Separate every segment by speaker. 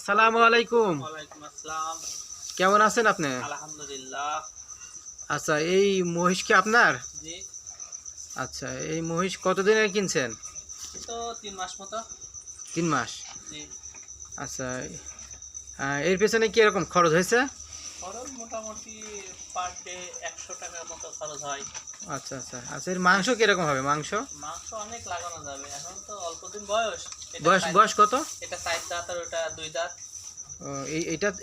Speaker 1: আসসালামু আলাইকুম।
Speaker 2: ওয়ালাইকুম আসসালাম।
Speaker 1: কেমন আছেন আপনি?
Speaker 2: আলহামদুলিল্লাহ।
Speaker 1: আচ্ছা, এই মহিষ কি আপনার?
Speaker 2: জি,
Speaker 1: আচ্ছা, এই মহিষ কতদিনের কিনছেন?
Speaker 2: এই তো ৩ মাস মতো।
Speaker 1: ৩ মাস।
Speaker 2: জি,
Speaker 1: আচ্ছা, এর পেছনে কি রকম খরচ হয়েছে?
Speaker 2: খরচ মোটামুটি পার ডে ৳১০০ মতো খরচ হয়।
Speaker 1: আচ্ছা আচ্ছা আচ্ছা, এর মাংস কিরকম হবে মাংস?
Speaker 2: মাংস অনেক লাগানো যাবে। এখন তো অল্প দিন বয়স।
Speaker 1: বয়স বয়স কত?
Speaker 2: এটা ৪ দাঁত আর ওটা ২ দাঁত।
Speaker 1: ও,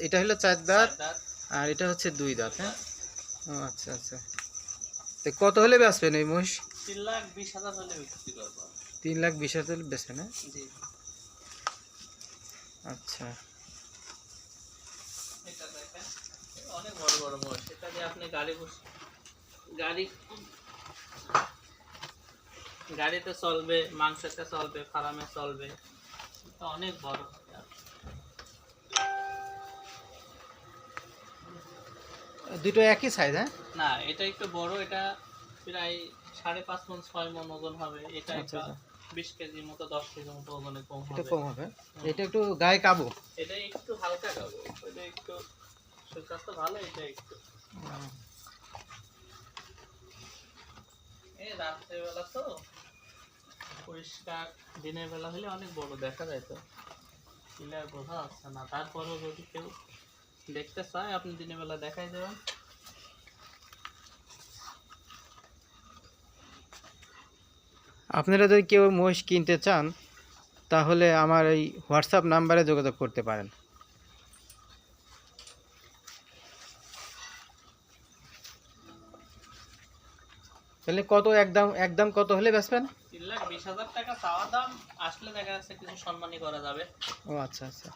Speaker 1: এটা হলো ৪ দাঁত
Speaker 2: ৪ দাঁত,
Speaker 1: আর এটা হচ্ছে ২ দাঁত।
Speaker 2: ২
Speaker 1: হ্যাঁ,
Speaker 2: দাঁত।
Speaker 1: ও আচ্ছা আচ্ছা। তো কত হলে বেচবেন এই মহিষ?
Speaker 2: ৩,২০,০০০ হলে বিক্রি করব।
Speaker 1: ৩,২০,০০০ বেচবেন? হ্যাঁ,
Speaker 2: জি,
Speaker 1: আচ্ছা।
Speaker 2: এটা দেখেন অনেক বড় বড় মহিষ। এটা দিয়ে আপনি গাড়ি গাড়িতে চলবে, মাংসতে চলবে, ফার্মে চলবে। এটা অনেক বড়।
Speaker 1: দুটো একই সাইজ? হ্যাঁ,
Speaker 2: না, এটা একটু বড়। এটা প্রায় ৫.৫ মণ ৬ মণ ওজন হবে। এটা
Speaker 1: আচ্ছা
Speaker 2: একটা
Speaker 1: আচ্ছা,
Speaker 2: ২০ কেজির মতো ১০ কেজির মতো ওজনে কম
Speaker 1: এটা
Speaker 2: হবে।
Speaker 1: কম হবে। এটা একটু গায়ে কাবু।
Speaker 2: এটা একটু হালকা খাবো। এটা একটু সুস্বাস্থ্য ভালো। এটা একটু রাত্রেবেলা তো পরিষ্কার, দিনের বেলা হলে অনেক বড় দেখা যায় তো ক্লিয়ার বোঝা যাচ্ছে না। তারপরেও যদি কেউ দেখতে চায় আপনি দিনের বেলা দেখাই দেবেন।
Speaker 1: আপনারা যদি কেউ মহিষ কিনতে চান তাহলে আমার এই হোয়াটসঅ্যাপ নাম্বারে যোগাযোগ করতে পারেন। তাহলে কত একদম কত হলে বেচবেন?
Speaker 2: ৩,২০,০০০ টাকা চাওয়া দাম। আসলে দেখা যাচ্ছে কিছু সম্মানী করা যাবে।
Speaker 1: ও আচ্ছা আচ্ছা।